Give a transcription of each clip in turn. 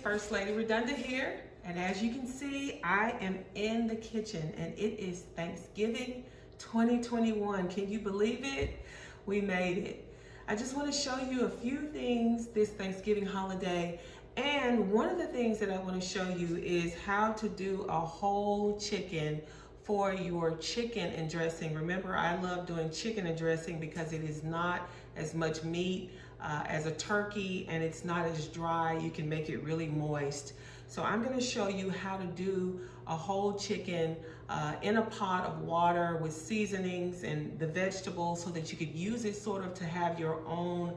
First Lady Redunda here, and as you can see, I am in the kitchen, and it is Thanksgiving 2021. Can you believe it? We made it. I just want to show you a few things this Thanksgiving holiday, and one of the things that I want to show you is how to do a whole chicken for your chicken and dressing. Remember, I love doing chicken and dressing because it is not as much meat as a turkey, and it's not as dry. You can make it really moist. So I'm going to show you how to do a whole chicken in a pot of water with seasonings and the vegetables so that you could use it sort of to have your own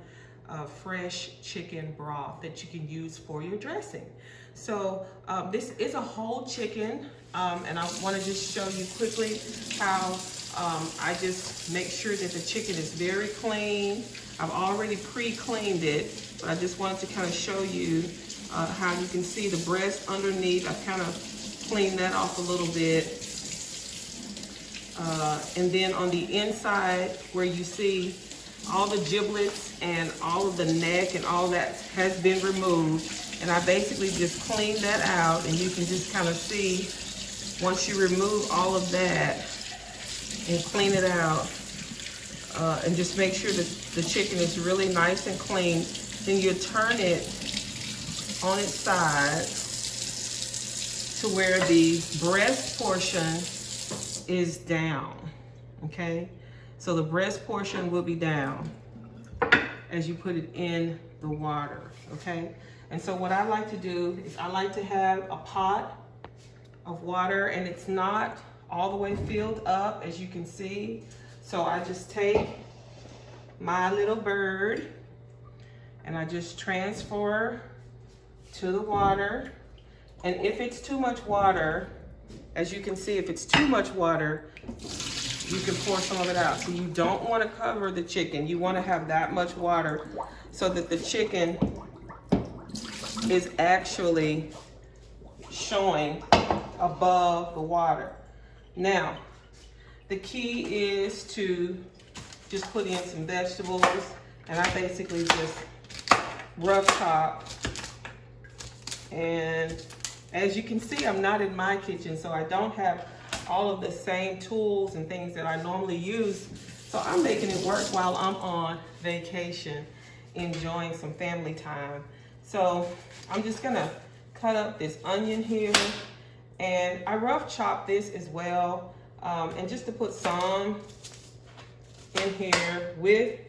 fresh chicken broth that you can use for your dressing. So this is a whole chicken, and I want to just show you quickly how I just make sure that the chicken is very clean. I've already pre-cleaned it, but I just wanted to kind of show you how you can see the breast underneath. I kind of cleaned that off a little bit. And then on the inside where you see all the giblets and all of the neck and all that has been removed. And I basically just cleaned that out, and you can just kind of see once you remove all of that and clean it out, and just make sure that the chicken is really nice and clean. Then you turn it on its side to where the breast portion is down, okay? So the breast portion will be down as you put it in the water, okay? And so what I like to do is I like to have a pot of water, and it's not all the way filled up, as you can see. So I just take my little bird and I just transfer to the water. And if it's too much water, as you can see, if it's too much water, you can pour some of it out. So you don't want to cover the chicken. You want to have that much water so that the chicken is actually showing above the water. Now, the key is to just put in some vegetables, and I basically just rough chop. And as you can see, I'm not in my kitchen, so I don't have all of the same tools and things that I normally use. So I'm making it work while I'm on vacation, enjoying some family time. So I'm just gonna cut up this onion here, and I rough chop this as well. And just to put some in here with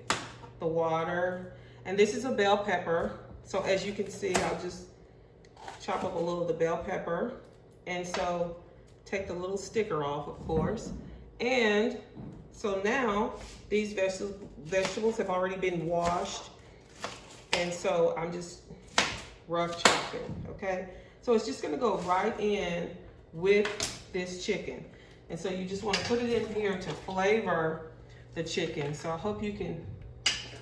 the water. And this is a bell pepper. So as you can see, I'll just chop up a little of the bell pepper. And so take the little sticker off, of course. And so now these vegetables have already been washed. And so I'm just rough chopping, okay? So it's just gonna go right in with this chicken. And so you just wanna put it in here to flavor the chicken. So I hope you can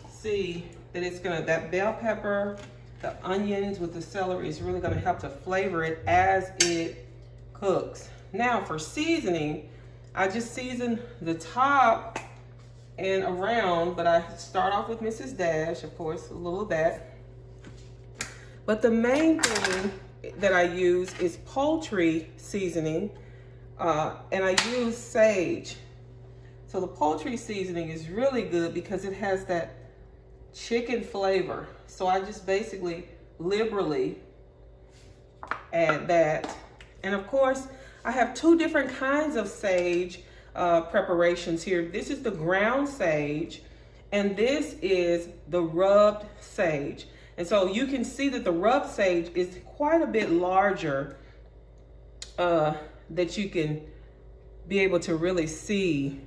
see that it's gonna, that bell pepper, the onions with the celery is really gonna help to flavor it as it cooks. Now for seasoning, I just season the top and around, but I start off with Mrs. Dash, of course, a little of that. But the main thing that I use is poultry seasoning, and I use sage. So the poultry seasoning is really good because it has that chicken flavor. So I just basically liberally add that. And of course, I have two different kinds of sage preparations here. This is the ground sage, and this is the rubbed sage. And so you can see that the rubbed sage is quite a bit larger, that you can be able to really see.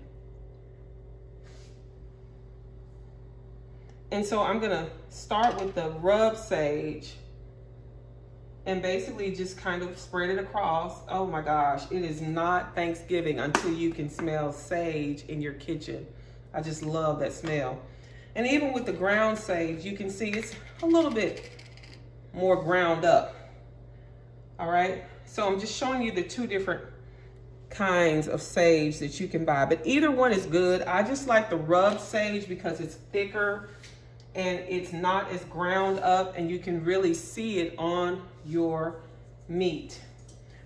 And so I'm gonna start with the rubbed sage and basically just kind of spread it across. Oh my gosh, it is not Thanksgiving until you can smell sage in your kitchen. I just love that smell. And even with the ground sage, you can see it's a little bit more ground up. All right, so I'm just showing you the two different kinds of sage that you can buy, but either one is good. I just like the rubbed sage because it's thicker and it's not as ground up, and you can really see it on your meat.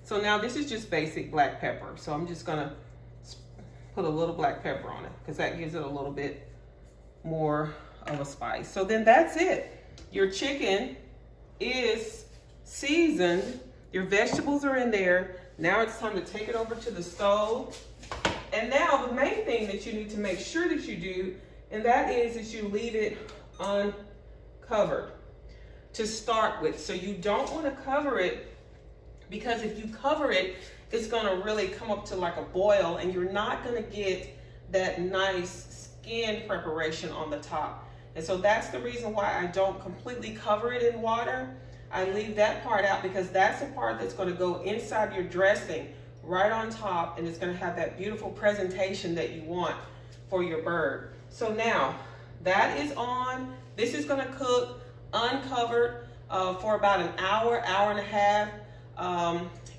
So now this is just basic black pepper. So I'm just gonna put a little black pepper on it because that gives it a little bit more of a spice. So then that's it. Your chicken is seasoned. Your vegetables are in there. Now it's time to take it over to the stove. And now the main thing that you need to make sure that you do, and that is that you leave it uncovered to start with. So you don't want to cover it, because if you cover it, it's going to really come up to like a boil, and you're not going to get that nice skin preparation on the top. And so that's the reason why I don't completely cover it in water. I leave that part out because that's the part that's going to go inside your dressing right on top, and it's going to have that beautiful presentation that you want for your bird. So now that is on. This is going to cook uncovered for about an hour, hour and a half.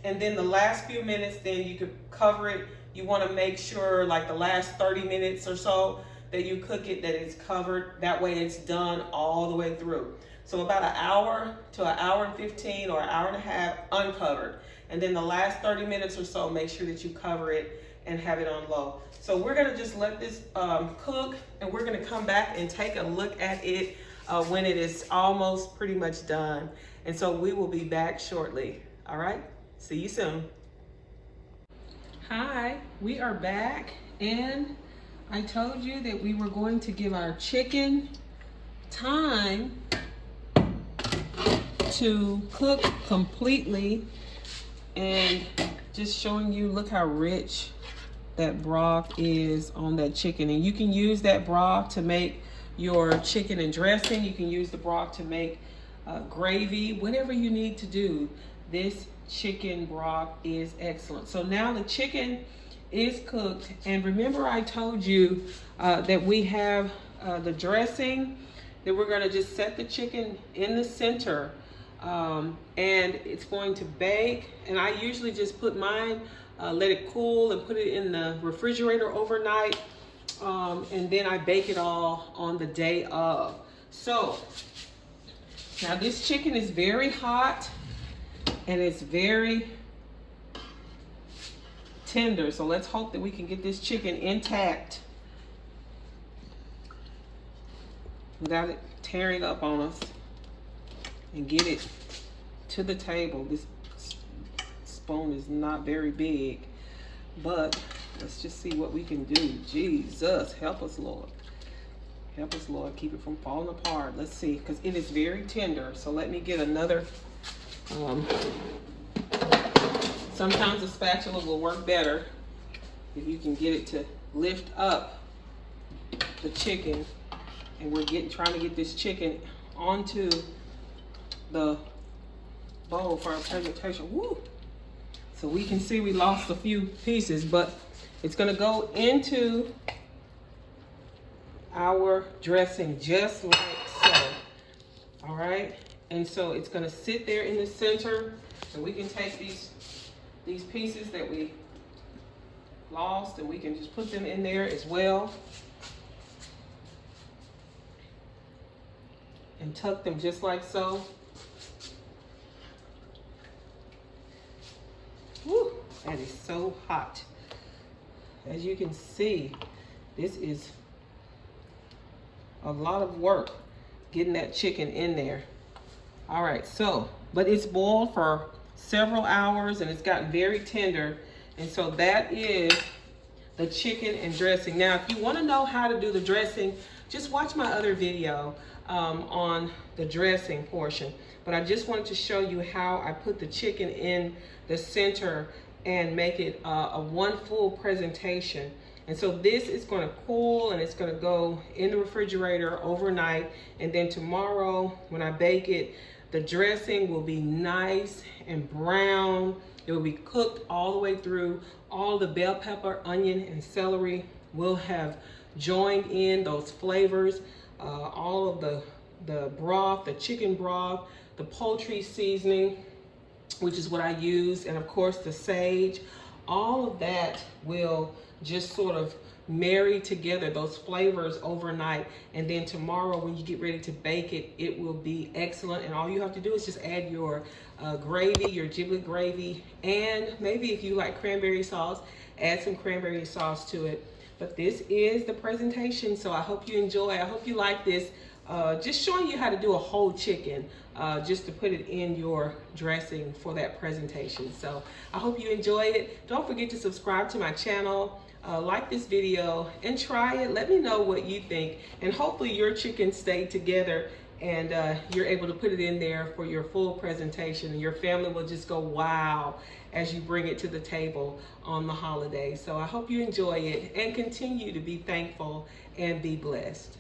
And then the last few minutes, then you could cover it. You want to make sure like the last 30 minutes or so that you cook it, that it's covered. That way it's done all the way through. So about an hour to an hour and 15 or an hour and a half uncovered. And then the last 30 minutes or so, make sure that you cover it and have it on low. So we're gonna just let this cook, and we're gonna come back and take a look at it when it is almost pretty much done. And so we will be back shortly. All right, see you soon. Hi, we are back, and I told you that we were going to give our chicken time to cook completely, and just showing you, look how rich that broth is on that chicken. And you can use that broth to make your chicken and dressing. You can use the broth to make gravy, whatever you need to do. This chicken broth is excellent. So now the chicken is cooked, and remember I told you that we have the dressing, that we're going to just set the chicken in the center, and it's going to bake. And I usually just put mine, let it cool, and put it in the refrigerator overnight, and then I bake it all on the day of. So now this chicken is very hot, and it's very tender. So let's hope that we can get this chicken intact without it tearing up on us, and get it to the table. This spoon is not very big, but let's just see what we can do. Jesus, help us, Lord. Help us, Lord. Keep it from falling apart. Let's see, because it is very tender. So let me get another. Sometimes a spatula will work better if you can get it to lift up the chicken. And we're trying to get this chicken onto the bowl for our presentation. Woo! So we can see we lost a few pieces, but it's gonna go into our dressing just like so. All right, and so it's gonna sit there in the center, and we can take these pieces that we lost, and we can just put them in there as well, and tuck them just like so. Woo, that is so hot. As you can see, this is a lot of work getting that chicken in there. All right, so, but it's boiled for several hours, and it's gotten very tender. And so that is the chicken and dressing. Now, if you want to know how to do the dressing, just watch my other video on the dressing portion. But I just wanted to show you how I put the chicken in the center and make it a one full presentation. And so this is going to cool, and it's going to go in the refrigerator overnight. And then tomorrow when I bake it, the dressing will be nice and brown. It will be cooked all the way through. All the bell pepper, onion, and celery will have joined in those flavors. All of the broth, the chicken broth, the poultry seasoning, which is what I use, and of course the sage. All of that will just sort of marry together those flavors overnight, and then tomorrow when you get ready to bake it, it will be excellent. And all you have to do is just add your gravy, your giblet gravy, and maybe if you like cranberry sauce, add some cranberry sauce to it. But this is the presentation, so I hope you enjoy. I hope you like this. Just showing you how to do a whole chicken, just to put it in your dressing for that presentation. So I hope you enjoy it. Don't forget to subscribe to my channel, like this video, and try it. Let me know what you think, and hopefully your chicken stayed together and you're able to put it in there for your full presentation, and your family will just go wow as you bring it to the table on the holidays. So I hope you enjoy it and continue to be thankful and be blessed.